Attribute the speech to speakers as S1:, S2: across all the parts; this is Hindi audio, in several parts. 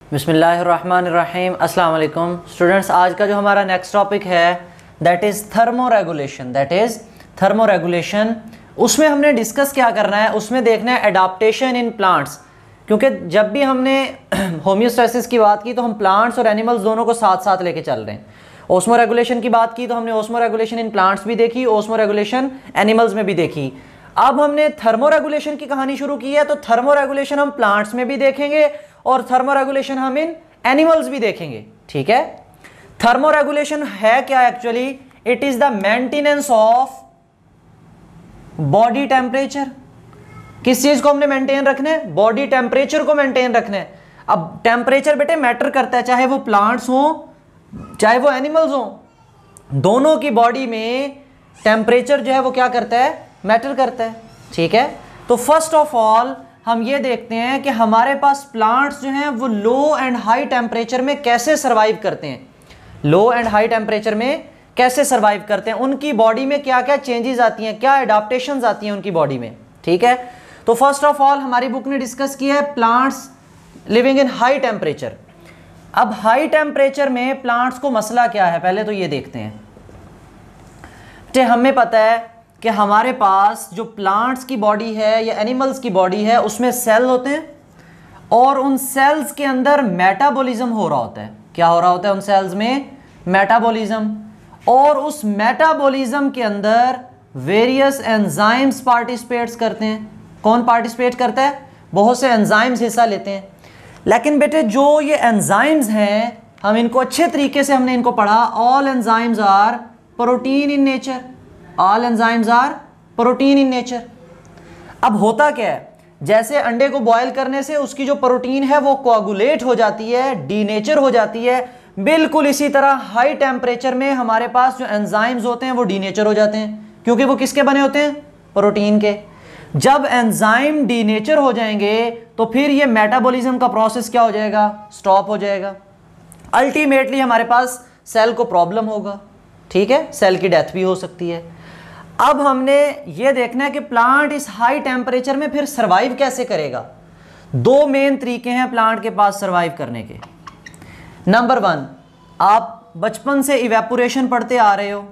S1: बिस्मिल्लाहिर्रहमानिर्रहीम। अस्सलाम वालेकुम स्टूडेंट्स, आज का जो हमारा नेक्स्ट टॉपिक है दैट इज़ थर्मोरेगुलेशन। उसमें हमने डिस्कस क्या करना है, उसमें देखना है एडाप्टेशन इन प्लांट्स, क्योंकि जब भी हमने होम्योस्टैसिस की बात की तो हम प्लांट्स और एनिमल्स दोनों को साथ साथ लेके चल रहे हैं। ओस्मो रेगुलेशन की बात की तो हमने ओस्मो रेगुलेशन इन प्लांट्स भी देखी, ओस्मो रेगुलेशन एनिमल्स में भी देखी। अब हमने थर्मो रेगुलेशन की कहानी शुरू की है, तो थर्मो रेगुलेशन हम प्लांट्स में भी देखेंगे और थर्मो रेगुलेशन हम इन एनिमल्स भी देखेंगे। ठीक है, थर्मो रेगुलेशन है क्या actually? It is the maintenance of body temperature. किस चीज को हमने मेंटेन रखना है? बॉडी टेम्परेचर को मेंटेन रखना है। अब टेम्परेचर बेटे मैटर करता है, चाहे वो प्लांट्स हो चाहे वो एनिमल्स हो, दोनों की बॉडी में टेम्परेचर जो है वो क्या करता है? मैटर करता है। ठीक है, तो फर्स्ट ऑफ ऑल हम ये देखते हैं कि हमारे पास प्लांट्स जो हैं वो लो एंड हाई टेम्परेचर में कैसे सरवाइव करते हैं। लो एंड हाई टेम्परेचर में कैसे सरवाइव करते हैं, उनकी बॉडी में क्या क्या चेंजेस आती हैं, क्या एडाप्टेशंस आती हैं उनकी बॉडी में। ठीक है, तो फर्स्ट ऑफ ऑल हमारी बुक ने डिस्कस किया है plants living in high temperature. अब हाई टेम्परेचर में प्लांट्स को मसला क्या है, पहले तो ये देखते हैं। हमें पता है कि हमारे पास जो प्लांट्स की बॉडी है या एनिमल्स की बॉडी है उसमें सेल होते हैं और उन सेल्स के अंदर मेटाबॉलिज्म हो रहा होता है। क्या हो रहा होता है उन सेल्स में? मेटाबॉलिज्म। और उस मेटाबॉलिज्म के अंदर वेरियस एंजाइम्स पार्टिसिपेट्स करते हैं। कौन पार्टिसिपेट करता है? बहुत से एंजाइम्स हिस्सा लेते हैं। लेकिन बेटे जो ये एंजाइम्स हैं, हम इनको अच्छे तरीके से हमने इनको पढ़ा, all enzymes are protein in nature. All enzymes are protein in nature. अब होता क्या है, जैसे अंडे को बॉयल करने से उसकी जो प्रोटीन है वो कोआगुलेट हो जाती है, डीनेचर हो जाती है, बिल्कुल इसी तरह हाई टेम्परेचर में हमारे पास जो एंजाइम्स होते हैं वो डीनेचर हो जाते हैं, क्योंकि वो किसके बने होते हैं? प्रोटीन के। जब एंजाइम डीनेचर हो जाएंगे तो फिर ये मेटाबॉलिज्म का प्रोसेस क्या हो जाएगा? स्टॉप हो जाएगा। अल्टीमेटली हमारे पास सेल को प्रॉब्लम होगा। ठीक है, सेल की डेथ भी हो सकती है। अब हमने ये देखना है कि प्लांट इस हाई टेम्परेचर में फिर सरवाइव कैसे करेगा। दो मेन तरीके हैं प्लांट के पास सरवाइव करने के। नंबर 1, आप बचपन से इवेपोरेशन पढ़ते आ रहे हो,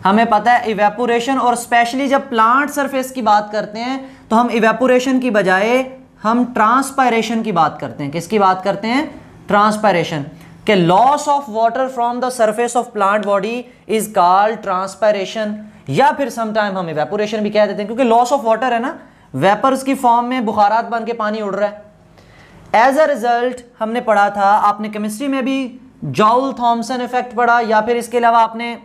S1: हमें पता है इवेपोरेशन, और स्पेशली जब प्लांट सरफेस की बात करते हैं तो हम इवेपोरेशन की बजाय हम ट्रांसपायरेशन की बात करते हैं। किसकी बात करते हैं? ट्रांसपायरेशन। कि loss of water from the surface of plant body is called transpiration, या फिर समटाइम हम इवेपोरेशन भी कह देते हैं, क्योंकि लॉस ऑफ वाटर है ना, वेपर्स की फॉर्म में बुखारात बन के पानी उड़ रहा है। एज अ रिजल्ट हमने पढ़ा था, आपने केमिस्ट्री में भी जॉल थॉमसन इफेक्ट पढ़ा, या फिर इसके अलावा आपने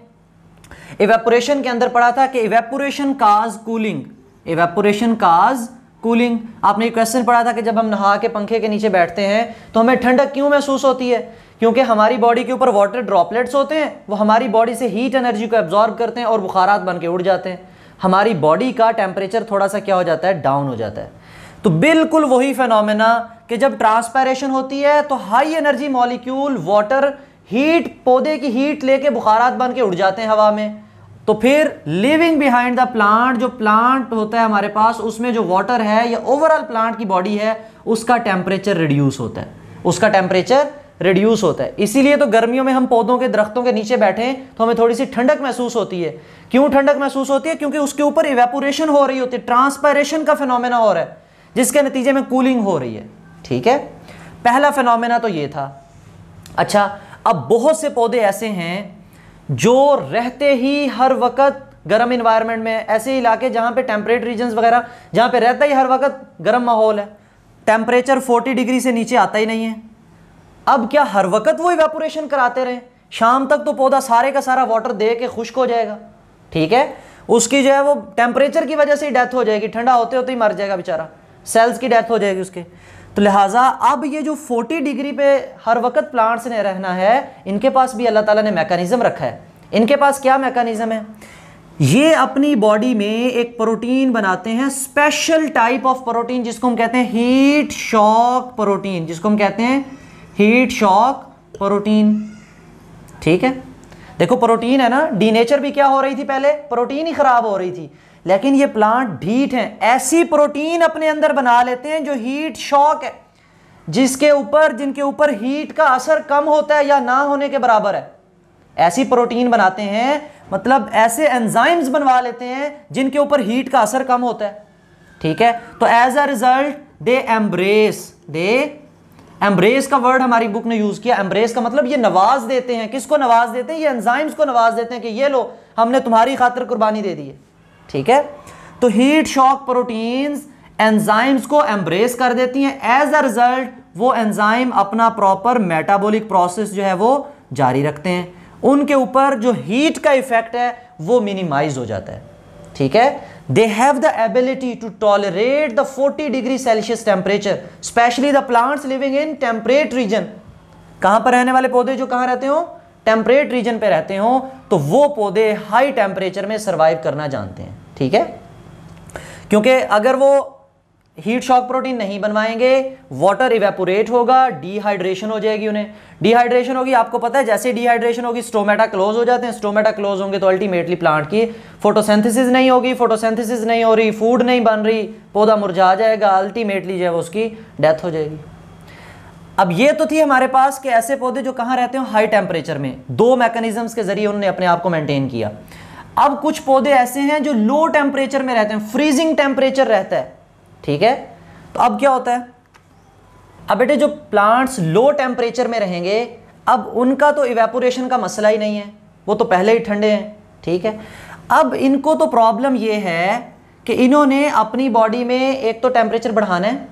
S1: इवेपोरेशन के अंदर पढ़ा था कि इवेपोरेशन काज कूलिंग। इवेपोरेशन काज कूलिंग। आपने क्वेश्चन पढ़ा था कि जब हम नहा के पंखे के नीचे बैठते हैं तो हमें ठंडक क्यों महसूस होती है? क्योंकि हमारी बॉडी के ऊपर वाटर ड्रॉपलेट्स होते हैं, वो हमारी बॉडी से हीट एनर्जी को एब्जॉर्ब करते हैं और बुखारात बन के उड़ जाते हैं। हमारी बॉडी का टेम्परेचर थोड़ा सा क्या हो जाता है? डाउन हो जाता है। तो बिल्कुल वही फिनोमेना कि जब ट्रांसपायरेशन होती है तो high energy molecule water heat, पौधे की हीट लेके बुखारात बन के उड़ जाते हैं हवा में। तो फिर लिविंग बिहाइंड द प्लांट, जो प्लांट होता है हमारे पास, उसमें जो वाटर है या ओवरऑल प्लांट की बॉडी है उसका टेम्परेचर रिड्यूस होता है। उसका टेम्परेचर रिड्यूस होता है। इसीलिए तो गर्मियों में हम पौधों के दरख्तों के नीचे बैठे तो हमें थोड़ी सी ठंडक महसूस होती है। क्यों ठंडक महसूस होती है? क्योंकि उसके ऊपर इवेपोरेशन हो रही होती है, ट्रांसपायरेशन का फिनोमेना हो रहा है, जिसके नतीजे में कूलिंग हो रही है। ठीक है, पहला फिनोमेना तो ये था। अच्छा, अब बहुत से पौधे ऐसे हैं जो रहते ही हर वक्त गर्म इन्वायरमेंट में, ऐसे इलाके जहाँ पे टेम्परेट रीजन्स वगैरह, जहाँ पे रहता ही हर वक्त गर्म माहौल है, टेम्परेचर 40 डिग्री से नीचे आता ही नहीं है। अब क्या हर वक्त वो इवेपोरेशन कराते रहे? शाम तक तो पौधा सारे का सारा वाटर दे के खुश्क हो जाएगा। ठीक है, उसकी जो है वो टेम्परेचर की वजह से ही डेथ हो जाएगी, ठंडा होते होते ही मर जाएगा बेचारा, सेल्स की डेथ हो जाएगी उसके। तो लिहाजा अब ये जो 40 डिग्री पे हर वक्त प्लांट्स ने रहना है, इनके पास भी अल्लाह ताला ने मैकेनिज्म रखा है। इनके पास क्या मैकेनिज्म है? ये अपनी बॉडी में एक प्रोटीन बनाते हैं, स्पेशल टाइप ऑफ प्रोटीन, जिसको हम कहते हैं हीट शॉक प्रोटीन। जिसको हम कहते हैं हीट शॉक प्रोटीन। ठीक है, देखो प्रोटीन है ना, डीनेचर भी क्या हो रही थी? पहले प्रोटीन ही खराब हो रही थी, लेकिन ये प्लांट ढीठ हैं, ऐसी प्रोटीन अपने अंदर बना लेते हैं जो हीट शॉक है, जिनके ऊपर हीट का असर कम होता है या ना होने के बराबर है, ऐसी प्रोटीन बनाते हैं, मतलब ऐसे एंजाइम्स बनवा लेते हैं जिनके ऊपर हीट का असर कम होता है। ठीक है, तो as a result they embrace का वर्ड हमारी बुक ने यूज किया। एम्ब्रेस का मतलब ये नवाज देते हैं। किसको नवाज देते हैं? ये एंजाइम्स को नवाज देते हैं कि ये लो, हमने तुम्हारी खातिर कुर्बानी दे दी है। ठीक है, तो हीट शॉक प्रोटीन्स एंजाइम्स को एम्ब्रेस कर देती हैं। एज अ रिजल्ट वो एंजाइम अपना प्रॉपर मेटाबॉलिक प्रोसेस जो है वो जारी रखते हैं। उनके ऊपर जो हीट का इफेक्ट है वो मिनिमाइज हो जाता है। ठीक है, they have the ability to tolerate the 40 degree Celsius temperature, specially the plants living in temperate region. कहां पर रहने वाले पौधे जो कहां रहते हो? टेम्परेट रीजन पे रहते हो, तो वो पौधे हाई टेम्परेचर में सर्वाइव करना जानते हैं। ठीक है, क्योंकि अगर वो हीट शॉक प्रोटीन नहीं बनवाएंगे, वाटर इवेपोरेट होगा, डिहाइड्रेशन हो जाएगी, उन्हें डिहाइड्रेशन होगी। आपको पता है जैसे डिहाइड्रेशन होगी स्टोमेटा क्लोज हो जाते हैं। स्टोमेटा क्लोज होंगे तो अल्टीमेटली प्लांट की फोटोसिंथेसिस नहीं होगी, फोटोसिंथेसिस नहीं हो रही, फूड नहीं बन रही, पौधा मुरझा जाएगा, अल्टीमेटली जो है उसकी डेथ हो जाएगी। अब ये तो थी हमारे पास कि ऐसे पौधे जो कहाँ रहते हो? हाई टेम्परेचर में। दो मैकेनिज्म्स के जरिए उन्होंने अपने आप को मेंटेन किया। अब कुछ पौधे ऐसे हैं जो लो टेम्परेचर में रहते हैं, फ्रीजिंग टेम्परेचर रहता है। ठीक है, तो अब क्या होता है? अब बेटे जो प्लांट्स लो टेम्परेचर में रहेंगे, अब उनका तो इवेपोरेशन का मसला ही नहीं है, वो तो पहले ही ठंडे हैं। ठीक है, अब इनको तो प्रॉब्लम ये है कि इन्होंने अपनी बॉडी में एक तो टेम्परेचर बढ़ाना है,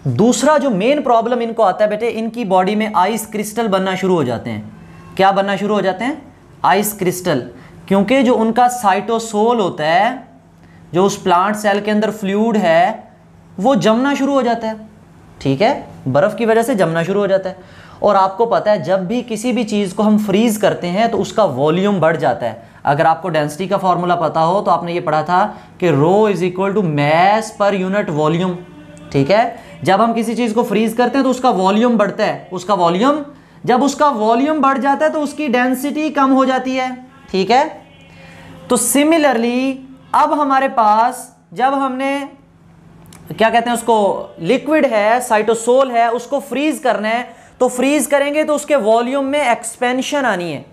S1: दूसरा जो मेन प्रॉब्लम इनको आता है बेटे, इनकी बॉडी में आइस क्रिस्टल बनना शुरू हो जाते हैं। क्या बनना शुरू हो जाते हैं? Ice crystal. क्योंकि जो उनका साइटोसोल होता है, जो उस प्लांट सेल के अंदर फ्लूइड है, वो जमना शुरू हो जाता है। ठीक है, बर्फ की वजह से जमना शुरू हो जाता है। और आपको पता है जब भी किसी भी चीज़ को हम फ्रीज करते हैं तो उसका वॉल्यूम बढ़ जाता है। अगर आपको डेंसिटी का फॉर्मूला पता हो तो आपने ये पढ़ा था कि rho is equal to mass per unit volume. ठीक है, जब हम किसी चीज़ को फ्रीज करते हैं तो उसका वॉल्यूम बढ़ता है। उसका वॉल्यूम, जब उसका वॉल्यूम बढ़ जाता है तो उसकी डेंसिटी कम हो जाती है। ठीक है, तो सिमिलरली अब हमारे पास जब हमने क्या कहते हैं उसको, लिक्विड है, साइटोसोल है, उसको फ्रीज करना है, तो फ्रीज करेंगे तो उसके वॉल्यूम में एक्सपेंशन आनी है।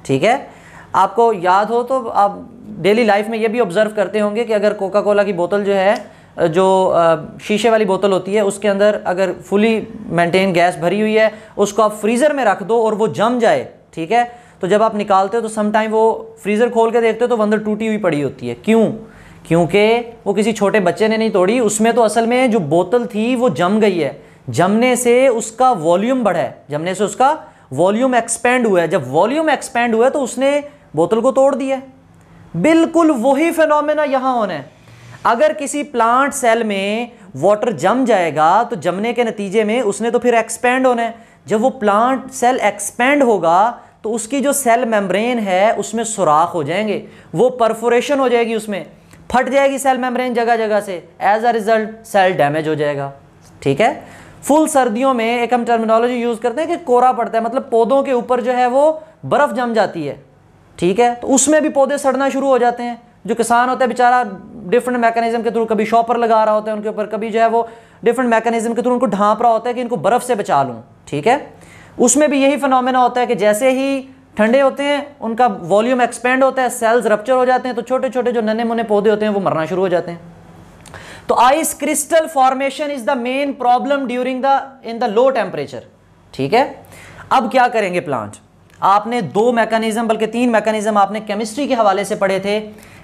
S1: ठीक है, आपको याद हो तो आप डेली लाइफ में ये भी ऑब्जर्व करते होंगे कि अगर कोका कोला की बोतल जो है, जो शीशे वाली बोतल होती है, उसके अंदर अगर फुली मेंटेन गैस भरी हुई है, उसको आप फ्रीज़र में रख दो और वो जम जाए। ठीक है, तो जब आप निकालते हो तो समटाइम वो फ्रीज़र खोल के देखते हो तो वो अंदर टूटी हुई पड़ी होती है। क्यों? क्योंकि वो किसी छोटे बच्चे ने नहीं तोड़ी, उसमें तो असल में जो बोतल थी वो जम गई है। जमने से उसका वॉल्यूम बढ़ा है, जमने से उसका वॉल्यूम एक्सपेंड हुआ है। जब वॉल्यूम एक्सपेंड हुआ है तो उसने बोतल को तोड़ दिया। बिल्कुल वही फिनोमेना यहाँ होना है। अगर किसी प्लांट सेल में वाटर जम जाएगा तो जमने के नतीजे में उसने तो फिर एक्सपेंड होना है। जब वो प्लांट सेल एक्सपेंड होगा तो उसकी जो सेल मेम्ब्रेन है उसमें सुराख हो जाएंगे, वो परफोरेशन हो जाएगी, उसमें फट जाएगी सेल मेम्ब्रेन जगह जगह से। As a result cell damage हो जाएगा। ठीक है, फुल सर्दियों में एक हम टर्मिनोलॉजी यूज करते हैं कि कोरा पड़ता है, मतलब पौधों के ऊपर जो है वो बर्फ जम जाती है। ठीक है, तो उसमें भी पौधे सड़ना शुरू हो जाते हैं। जो किसान होता है बेचारा डिफरेंट मैकेनिज्म के थ्रू, कभी शॉपर लगा रहा होता है उनके ऊपर, कभी जो है वो डिफरेंट मैकेनिज्म के थ्रू उनको ढांप रहा होता है कि इनको बर्फ से बचा लूँ। ठीक है, उसमें भी यही फिनोमेना होता है कि जैसे ही ठंडे होते हैं उनका वॉल्यूम एक्सपेंड होता है, सेल्स रप्चर हो जाते हैं, तो छोटे छोटे जो नन्हे मुन्ने पौधे होते हैं वो मरना शुरू हो जाते हैं। तो ice crystal formation is the main problem during in the low temperature. ठीक है, अब क्या करेंगे प्लांट? आपने दो मैकेनिज्म बल्कि तीन मैकेनिज्म आपने केमिस्ट्री के हवाले से पढ़े थे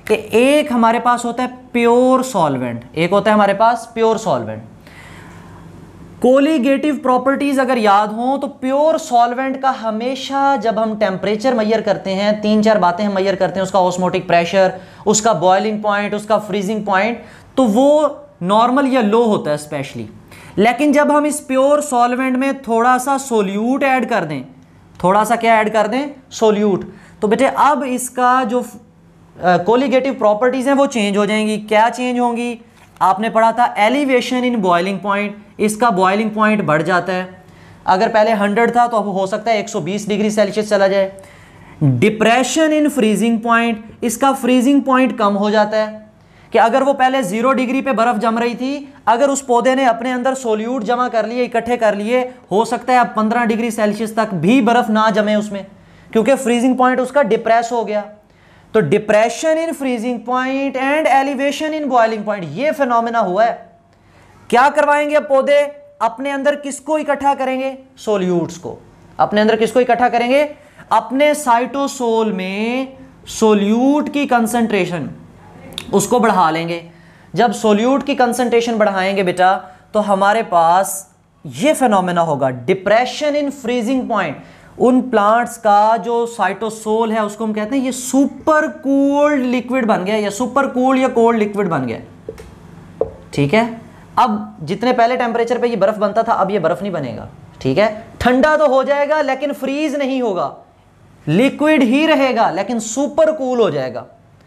S1: कि एक हमारे पास होता है प्योर सॉल्वेंट, एक होता है हमारे पास प्योर सॉल्वेंट। कोलिगेटिव प्रॉपर्टीज अगर याद हो तो प्योर सॉल्वेंट का हमेशा जब हम टेम्परेचर मेजर करते हैं, तीन चार बातें हम मेजर करते हैं, उसका ऑस्मोटिक प्रेशर, उसका बॉइलिंग पॉइंट, उसका फ्रीजिंग पॉइंट, तो वो नॉर्मल या लो होता है स्पेशली। लेकिन जब हम इस प्योर सॉल्वेंट में थोड़ा सा सोल्यूट ऐड कर दें, थोड़ा सा क्या ऐड कर दें? सोल्यूट, तो बेटे अब इसका जो कोलिगेटिव प्रॉपर्टीज हैं वो चेंज हो जाएंगी। क्या चेंज होंगी? आपने पढ़ा था एलिवेशन इन बॉइलिंग पॉइंट, इसका बॉइलिंग पॉइंट बढ़ जाता है। अगर पहले 100 था तो अब हो सकता है 120 डिग्री सेल्सियस चला जाए। डिप्रेशन इन फ्रीजिंग पॉइंट, इसका फ्रीजिंग पॉइंट कम हो जाता है, कि अगर वो पहले 0 डिग्री पे बर्फ जम रही थी, अगर उस पौधे ने अपने अंदर सोल्यूट जमा कर लिए, इकट्ठे कर लिए, हो सकता है अब 15 डिग्री सेल्सियस तक भी बर्फ ना जमे उसमें, क्योंकि फ्रीजिंग पॉइंट उसका डिप्रेस हो गया। तो depression in freezing point and elevation in boiling point, ये फिनोमेना हुआ है। क्या करवाएंगे अब पौधे? अपने अंदर किसको इकट्ठा करेंगे? सोल्यूट्स को। अपने अंदर किसको इकट्ठा करेंगे? अपने साइटोसोल में सोल्यूट की कंसंट्रेशन उसको बढ़ा लेंगे। जब सोल्यूट की कंसंट्रेशन बढ़ाएंगे बेटा, तो हमारे पास ये फिनोमेना होगा, डिप्रेशन इन फ्रीजिंग पॉइंट। उन प्लांट्स का जो साइटोसोल है उसको हम कहते हैं ये सुपर कूल्ड लिक्विड बन गया, या सुपर कूल्ड या कोल्ड लिक्विड बन गया। ठीक है, अब जितने पहले टेम्परेचर पे ये बर्फ बनता था, अब ये बर्फ नहीं बनेगा। ठीक है, ठंडा तो हो जाएगा लेकिन फ्रीज नहीं होगा, लिक्विड ही रहेगा लेकिन सुपर कूल हो जाएगा।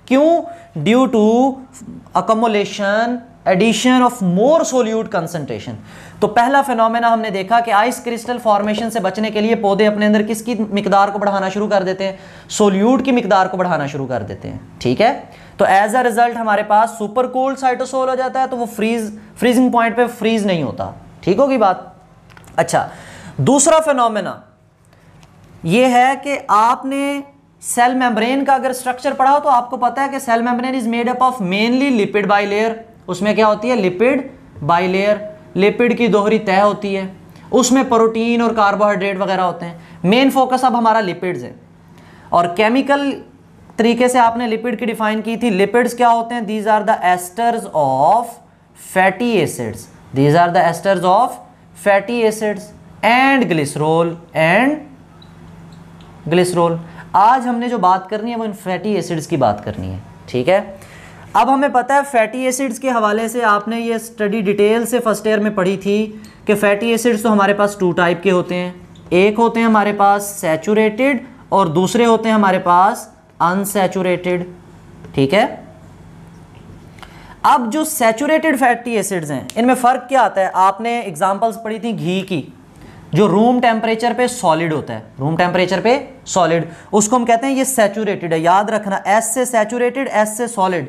S1: क्यों? Due to accumulation, addition of more solute concentration. तो पहला फिनोमेना हमने देखा कि आइस क्रिस्टल फॉर्मेशन से बचने के लिए पौधे अपने अंदर किसकी मिकदार को बढ़ाना शुरू कर देते हैं? सोल्यूट की मिकदार को बढ़ाना शुरू कर देते हैं। ठीक है, तो एज अ रिजल्ट हमारे पास सुपर कोल्ड साइटोसोल हो जाता है, तो वो फ्रीजिंग पॉइंट पे फ्रीज नहीं होता। ठीक होगी बात? अच्छा, दूसरा फिनोमेना ये है कि आपने सेल मेम्ब्रेन का अगर स्ट्रक्चर पढ़ा हो तो आपको पता है कि cell membrane is made up of mainly lipid bilayer. उसमें क्या होती है? लिपिड बाइलेयर, लिपिड की दोहरी तह होती है, उसमें प्रोटीन और कार्बोहाइड्रेट वगैरह होते हैं। मेन फोकस अब हमारा लिपिड्स है। और केमिकल तरीके से आपने लिपिड की डिफाइन की थी। लिपिड्स क्या होते हैं? These are the esters of fatty acids, these are the esters of fatty acids and glycerol glycerol. आज हमने जो बात करनी है वो इन फैटी एसिड्स की बात करनी है। ठीक है, अब हमें पता है फैटी एसिड्स के हवाले से आपने ये स्टडी डिटेल से फर्स्ट ईयर में पढ़ी थी कि फैटी एसिड्स तो हमारे पास 2 टाइप के होते हैं। एक होते हैं हमारे पास सैचुरेटेड और दूसरे होते हैं हमारे पास अनसैचुरेटेड। ठीक है, अब जो सैचुरेटेड फैटी एसिड्स हैं इनमें फ़र्क क्या आता है? आपने एग्जांपल्स पढ़ी थी घी की, जो रूम टेम्परेचर पे सॉलिड होता है, रूम टेम्परेचर पे सॉलिड, उसको हम कहते हैं ये सैचुरेटेड है। याद रखना, एस से सैचुरेटेड, एस से सॉलिड।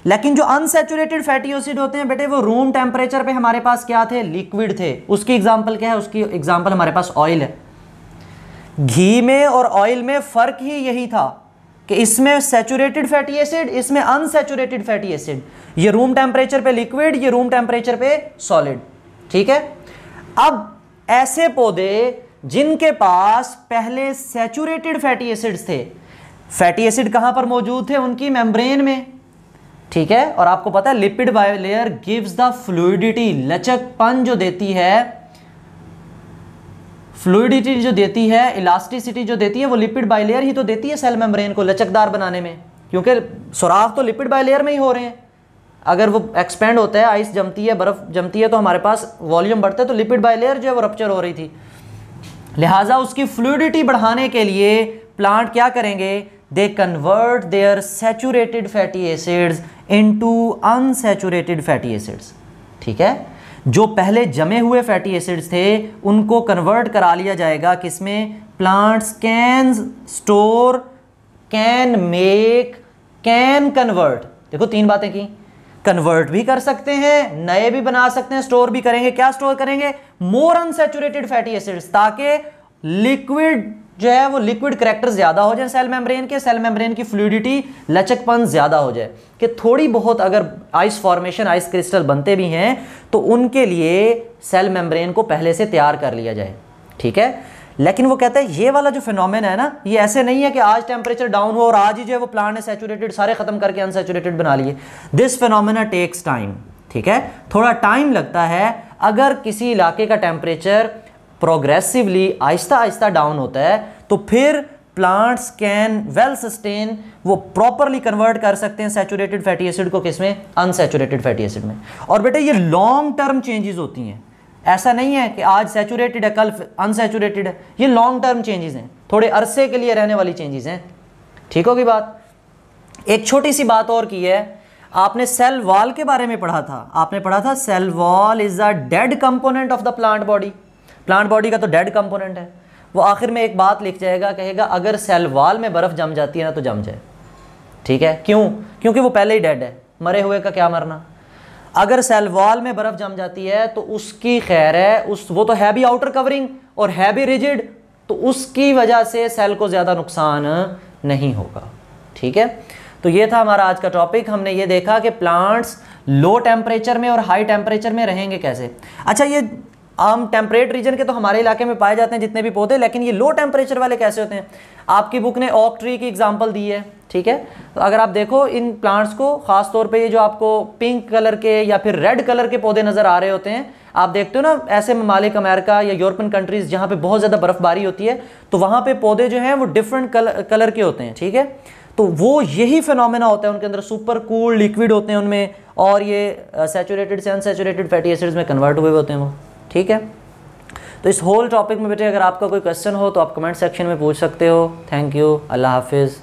S1: लेकिन जो अनसैचुरेटेड फैटी एसिड होते हैं बेटे, वो रूम टेम्परेचर पे हमारे पास क्या थे? लिक्विड थे। उसकी एग्जांपल क्या है? उसकी एग्जांपल हमारे पास ऑयल है। घी में और ऑयल में फ़र्क ही यही था कि इसमें सैचुरेटेड फैटी एसिड, इसमें अनसैचुरेटेड फैटी एसिड। ये रूम टेम्परेचर पे लिक्विड, ये रूम टेम्परेचर पे सॉलिड। ठीक है, अब ऐसे पौधे जिनके पास पहले सैचुरेटेड फैटी एसिड्स थे, फैटी एसिड कहां पर मौजूद थे? उनकी मेम्ब्रेन में। ठीक है, और आपको पता है lipid bilayer gives the fluidity, लचकपन जो देती है, फ्लूइडिटी जो देती है, इलास्टिसिटी जो देती है, वो लिपिड बाइलेयर ही तो देती है सेल मेम्ब्रेन को लचकदार बनाने में, क्योंकि सुराख तो लिपिड बाइलेयर में ही हो रहे हैं। अगर वो एक्सपेंड होता है, आइस जमती है, बर्फ जमती है, तो हमारे पास वॉल्यूम बढ़ता है, तो लिपिड बाइलेयर जो है वो रप्चर हो रही थी। लिहाजा उसकी फ्लूइडिटी बढ़ाने के लिए प्लांट क्या करेंगे? They convert there saturated fatty acids into unsaturated fatty acids. ठीक है, जो पहले जमे हुए फैटी एसिड्स थे उनको कन्वर्ट करा लिया जाएगा किसमें? Plants can store, can make, can convert. देखो 3 बातें की, कन्वर्ट भी कर सकते हैं, नए भी बना सकते हैं, स्टोर भी करेंगे। क्या स्टोर करेंगे? मोर अनसैचुरेटेड फैटी एसिड्स, ताकि लिक्विड जो है वो लिक्विड करैक्टर्स ज्यादा हो जाए सेल मेम्ब्रेन के, सेल मेम्ब्रेन की फ्लूइडिटी, लचकपन ज्यादा हो जाए, कि थोड़ी बहुत अगर आइस फॉर्मेशन, आइस क्रिस्टल बनते भी हैं तो उनके लिए सेल मेम्ब्रेन को पहले से तैयार कर लिया जाए। ठीक है, लेकिन वो कहता है ये वाला जो फिनोमेना है ना, ये ऐसे नहीं है कि आज टेम्परेचर डाउन हो और आज ही जो है वो प्लांट ने सैचुरेटेड सारे खत्म करके अनसैचुरेटेड बना लिए। This phenomena takes time. ठीक है, थोड़ा टाइम लगता है। अगर किसी इलाके का temperature progressively Aahista Aahista down होता है तो फिर प्लांट्स कैन वेल सस्टेन, वो प्रॉपरली कन्वर्ट कर सकते हैं सैचुरेटेड फैटी एसिड को किसमें? अनसैचुरेटेड फैटी एसिड में। और बेटे ये लॉन्ग टर्म चेंजेस होती हैं, ऐसा नहीं है कि आज सैचुरेटेड है कल अनसैचुरेटेड है, ये लॉन्ग टर्म चेंजेस हैं, थोड़े अरसे के लिए रहने वाली चेंजेस हैं। ठीक होगी बात? एक छोटी सी बात और की है, आपने सेल वॉल के बारे में पढ़ा था, आपने पढ़ा था cell wall is a dead component of the plant body. Plant body का तो डेड कंपोनेंट है। वो आखिर में एक बात लिख जाएगा, कहेगा अगर सेल वॉल में बर्फ जम जाती है ना तो जम जाए। ठीक है, क्यों? क्योंकि वो पहले ही डेड है, मरे हुए का क्या मरना। अगर सेल वॉल में बर्फ जम जाती है तो उसकी खैर है, वो तो है भी आउटर कवरिंग और है भी रिजिड, तो उसकी वजह से सेल को ज़्यादा नुकसान नहीं होगा। ठीक है, तो ये था हमारा आज का टॉपिक। हमने ये देखा कि प्लांट्स लो टेम्परेचर में और हाई टेम्परेचर में रहेंगे कैसे। अच्छा, ये आम टेम्परेट रीजन के तो हमारे इलाके में पाए जाते हैं जितने भी पौधे, लेकिन ये लो टेम्परेचर वाले कैसे होते हैं। आपकी बुक ने ओक ट्री की एग्जांपल दी है, ठीक है। तो अगर आप देखो इन प्लांट्स को, खास तौर पे ये जो आपको पिंक कलर के या फिर रेड कलर के पौधे नज़र आ रहे होते हैं, आप देखते हो ना ऐसे ममालिक अमेरिका या यूरोपियन कंट्रीज़ जहाँ पे बहुत ज़्यादा बर्फबारी होती है, तो वहाँ पे पौधे जो हैं वो डिफरेंट कलर के होते हैं, ठीक है। तो वो यही फिनोमेना होता है, उनके अंदर सुपर कूल लिक्विड होते हैं उनमें, और ये सैचुरेटेड से अनसैचुरेटेड फैटी एसिड्स में कन्वर्ट हुए होते हैं वो, ठीक है। तो इस होल टॉपिक में बेटे अगर आपका कोई क्वेश्चन हो तो आप कमेंट सेक्शन में पूछ सकते हो। थैंक यू, अल्लाह हाफिज़।